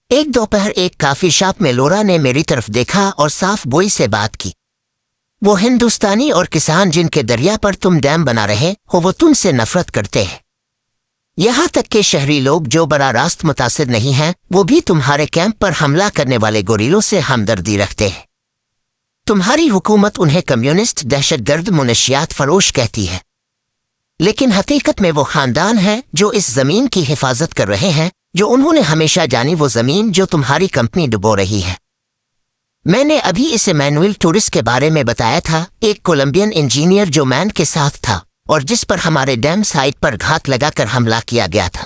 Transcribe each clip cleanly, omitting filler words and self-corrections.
ایک دوپہر ایک کافی شاپ میں لورا نے میری طرف دیکھا اور صاف بوئی سے بات کی۔ وہ ہندوستانی اور کسان جن کے دریا پر تم ڈیم بنا رہے ہو وہ تم سے نفرت کرتے ہیں، یہاں تک کہ شہری لوگ جو براہ راست متاثر نہیں ہیں وہ بھی تمہارے کیمپ پر حملہ کرنے والے گوریلوں سے ہمدردی رکھتے ہیں۔ تمہاری حکومت انہیں کمیونسٹ دہشت گرد منشیات فروش کہتی ہے، لیکن حقیقت میں وہ خاندان ہیں جو اس زمین کی حفاظت کر رہے ہیں جو انہوں نے ہمیشہ جانی، وہ زمین جو تمہاری کمپنی ڈبو رہی ہے۔ میں نے ابھی اسے مینوئل ٹورس کے بارے میں بتایا تھا، ایک کولمبین انجینئر جو مین کے ساتھ تھا اور جس پر ہمارے ڈیم سائٹ پر گھات لگا کر حملہ کیا گیا تھا۔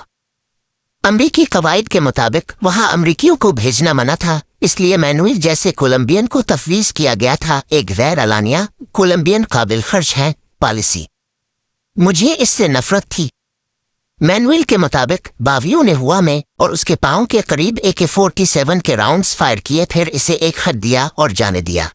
امریکی قواعد کے مطابق وہاں امریکیوں کو بھیجنا منع تھا، اس لیے مینوئل جیسے کولمبین کو تفویض کیا گیا تھا، ایک غیر اعلانیہ کولمبین قابل خرچ ہے پالیسی۔ مجھے اس سے نفرت تھی۔ مینوئل کے مطابق باویوں نے ہوا میں اور اس کے پاؤں کے قریب AK-47 کے راؤنڈز فائر کیے، پھر اسے ایک خط دیا اور جانے دیا۔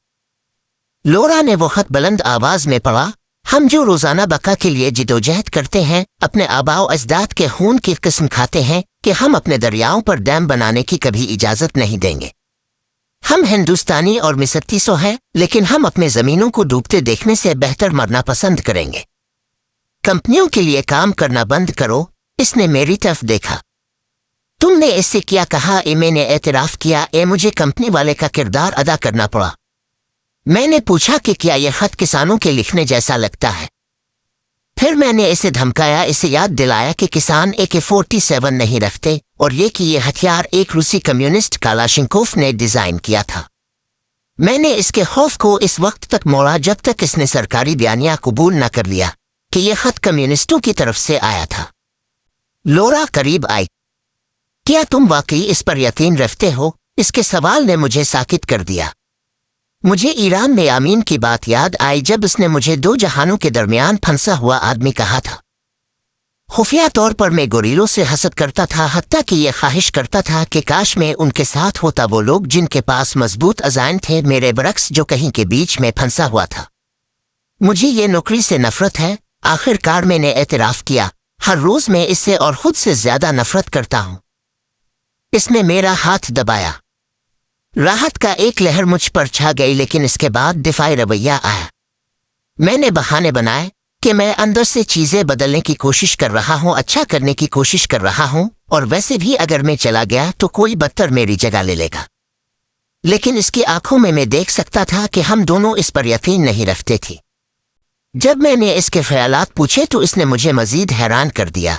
لورا نے وہ خط بلند آواز میں پڑھا، ہم جو روزانہ بقا کے لیے جدوجہد کرتے ہیں، اپنے آباء و اجداد کے خون کی قسم کھاتے ہیں کہ ہم اپنے دریاؤں پر ڈیم بنانے کی کبھی اجازت نہیں دیں گے۔ ہم ہندوستانی اور مسٹیسو ہیں، لیکن ہم اپنے زمینوں کو ڈوبتے دیکھنے سے بہتر مرنا پسند کریں گے۔ کمپنیوں کے لیے کام کرنا بند کرو۔ اس نے میری طرف دیکھا۔ تم نے اس سے کیا کہا؟ میں نے اعتراف کیا، مجھے کمپنی والے کا کردار ادا کرنا پڑا۔ میں نے پوچھا کہ کیا یہ خط کسانوں کے لکھنے جیسا لگتا ہے؟ پھر میں نے اسے دھمکایا، اسے یاد دلایا کہ کسان AK-47 نہیں رکھتے اور یہ کہ یہ ہتھیار ایک روسی کمیونسٹ کالاشنکوف نے ڈیزائن کیا تھا۔ میں نے اس کے خوف کو اس وقت تک موڑا جب تک اس نے سرکاری بیانیہ قبول نہ کر لیا کہ یہ خط کمیونسٹوں کی طرف سے آیا تھا۔ لورا قریب آئی۔ کیا تم واقعی اس پر یقین رکھتے ہو؟ اس کے سوال نے مجھے ساکت کر دیا۔ مجھے ایران میں آمین کی بات یاد آئی جب اس نے مجھے دو جہانوں کے درمیان پھنسا ہوا آدمی کہا تھا۔ خفیہ طور پر میں گوریلوں سے حسد کرتا تھا، حتیٰ کہ یہ خواہش کرتا تھا کہ کاش میں ان کے ساتھ ہوتا، وہ لوگ جن کے پاس مضبوط عزائم تھے، میرے برعکس جو کہیں کے بیچ میں پھنسا ہوا تھا۔ مجھے یہ نوکری سے نفرت ہے، آخر کار میں نے اعتراف کیا، ہر روز میں اس سے اور خود سے زیادہ نفرت کرتا ہوں۔ اس نے میرا ہاتھ دبایا۔ راحت کا ایک لہر مجھ پر چھا گئی، لیکن اس کے بعد دفاعی رویہ آیا۔ میں نے بہانے بنائے کہ میں اندر سے چیزیں بدلنے کی کوشش کر رہا ہوں، اچھا کرنے کی کوشش کر رہا ہوں، اور ویسے بھی اگر میں چلا گیا تو کوئی بدتر میری جگہ لے لے گا۔ لیکن اس کی آنکھوں میں دیکھ سکتا تھا کہ ہم دونوں اس پر یقین نہیں رکھتے تھے۔ جب میں نے اس کے خیالات پوچھے تو اس نے مجھے مزید حیران کر دیا۔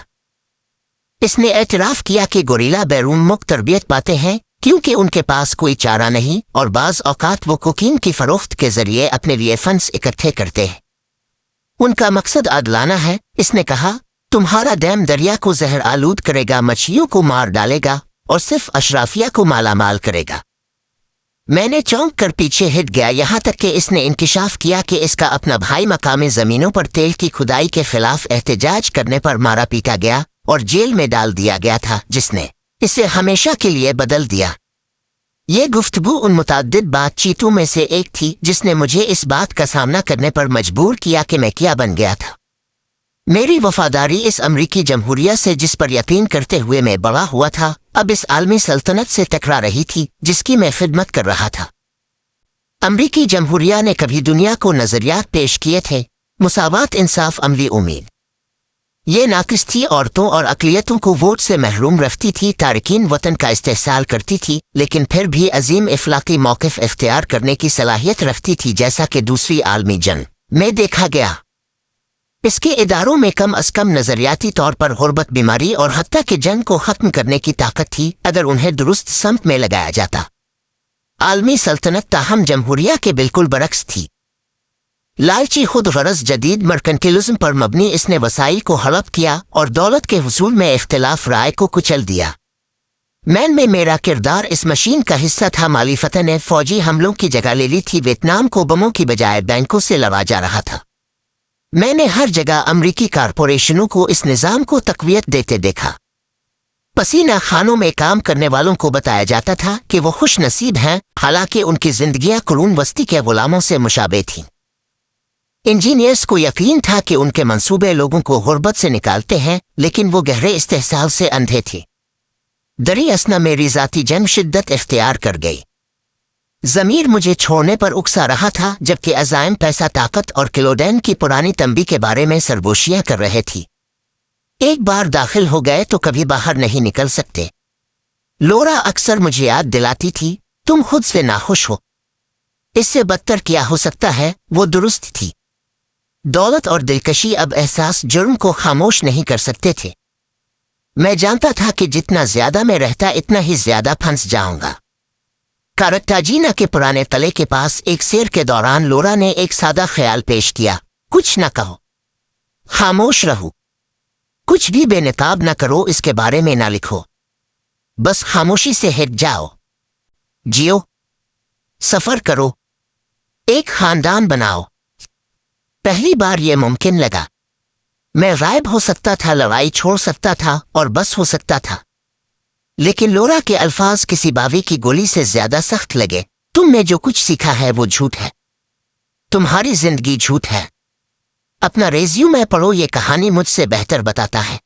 اس نے اعتراف کیا کہ گوریلا بیرون ملک تربیت پاتے ہیں کیونکہ ان کے پاس کوئی چارہ نہیں، اور بعض اوقات وہ کوکین کی فروخت کے ذریعے اپنے لیے فنڈز اکٹھے کرتے ہیں۔ ان کا مقصد عادلانہ ہے۔ اس نے کہا، تمہارا ڈیم دریا کو زہر آلود کرے گا، مچھلیوں کو مار ڈالے گا اور صرف اشرافیہ کو مالا مال کرے گا۔ میں نے چونک کر پیچھے ہٹ گیا، یہاں تک کہ اس نے انکشاف کیا کہ اس کا اپنا بھائی مقامی زمینوں پر تیل کی کھدائی کے خلاف احتجاج کرنے پر مارا پیٹا گیا اور جیل میں ڈال دیا گیا تھا، جس نے اسے ہمیشہ کے لیے بدل دیا۔ یہ گفتگو ان متعدد بات چیتوں میں سے ایک تھی جس نے مجھے اس بات کا سامنا کرنے پر مجبور کیا کہ میں کیا بن گیا تھا۔ میری وفاداری اس امریکی جمہوریہ سے جس پر یقین کرتے ہوئے میں بڑا ہوا تھا، اب اس عالمی سلطنت سے ٹکرا رہی تھی جس کی میں خدمت کر رہا تھا۔ امریکی جمہوریہ نے کبھی دنیا کو نظریات پیش کیے تھے، مساوات، انصاف، عملی امید۔ یہ ناقص تھی، عورتوں اور اقلیتوں کو ووٹ سے محروم رکھتی تھی، تارکین وطن کا استحصال کرتی تھی، لیکن پھر بھی عظیم اخلاقی موقف اختیار کرنے کی صلاحیت رکھتی تھی، جیسا کہ دوسری عالمی جنگ میں دیکھا گیا۔ اس کے اداروں میں کم از کم نظریاتی طور پر غربت، بیماری اور حتیٰ کہ جنگ کو ختم کرنے کی طاقت تھی اگر انہیں درست سمت میں لگایا جاتا۔ عالمی سلطنت تاہم جمہوریہ کے بالکل برعکس تھی۔ لالچی، خود غرض، جدید مرکنٹلزم پر مبنی، اس نے وسائل کو ہڑپ کیا اور دولت کے حصول میں اختلاف رائے کو کچل دیا۔ میں میرا کردار اس مشین کا حصہ تھا۔ مالی فتح نے فوجی حملوں کی جگہ لے لی تھی، ویتنام کو بموں کی بجائے بینکوں سے لڑا جا رہا تھا۔ میں نے ہر جگہ امریکی کارپوریشنوں کو اس نظام کو تقویت دیتے دیکھا۔ پسینہ خانوں میں کام کرنے والوں کو بتایا جاتا تھا کہ وہ خوش نصیب ہیں، حالانکہ ان کی زندگیاں قرون وسطی کے غلاموں سے مشابہ تھیں۔ انجینئرز کو یقین تھا کہ ان کے منصوبے لوگوں کو غربت سے نکالتے ہیں، لیکن وہ گہرے استحصال سے اندھے تھے۔ دری اسنا میری ذاتی جنگ شدت اختیار کر گئی۔ ضمیر مجھے چھوڑنے پر اکسا رہا تھا، جبکہ عزائم پیسہ، طاقت اور کلوڈین کی پرانی تنبی کے بارے میں سرگوشیاں کر رہے تھی۔ ایک بار داخل ہو گئے تو کبھی باہر نہیں نکل سکتے۔ لورا اکثر مجھے یاد دلاتی تھی، تم خود سے ناخوش ہو۔ اس سے بدتر کیا ہو سکتا ہے؟ وہ درست تھی۔ دولت اور دلکشی اب احساس جرم کو خاموش نہیں کر سکتے تھے۔ میں جانتا تھا کہ جتنا زیادہ میں رہتا اتنا ہی زیادہ پھنس جاؤں گا۔ کارتاجینا کے پرانے قلعے کے پاس ایک سیر کے دوران لورا نے ایک سادہ خیال پیش کیا، کچھ نہ کہو، خاموش رہو، کچھ بھی بے نقاب نہ کرو، اس کے بارے میں نہ لکھو، بس خاموشی سے ہٹ جاؤ، جیو، سفر کرو، ایک خاندان بناؤ۔ پہلی بار یہ ممکن لگا۔ میں غائب ہو سکتا تھا، لڑائی چھوڑ سکتا تھا اور بس ہو سکتا تھا، لیکن لورا کے الفاظ کسی باوی کی گولی سے زیادہ سخت لگے۔ تم نے جو کچھ سیکھا ہے وہ جھوٹ ہے، تمہاری زندگی جھوٹ ہے۔ اپنا ریزیومے پڑھو، یہ کہانی مجھ سے بہتر بتاتا ہے۔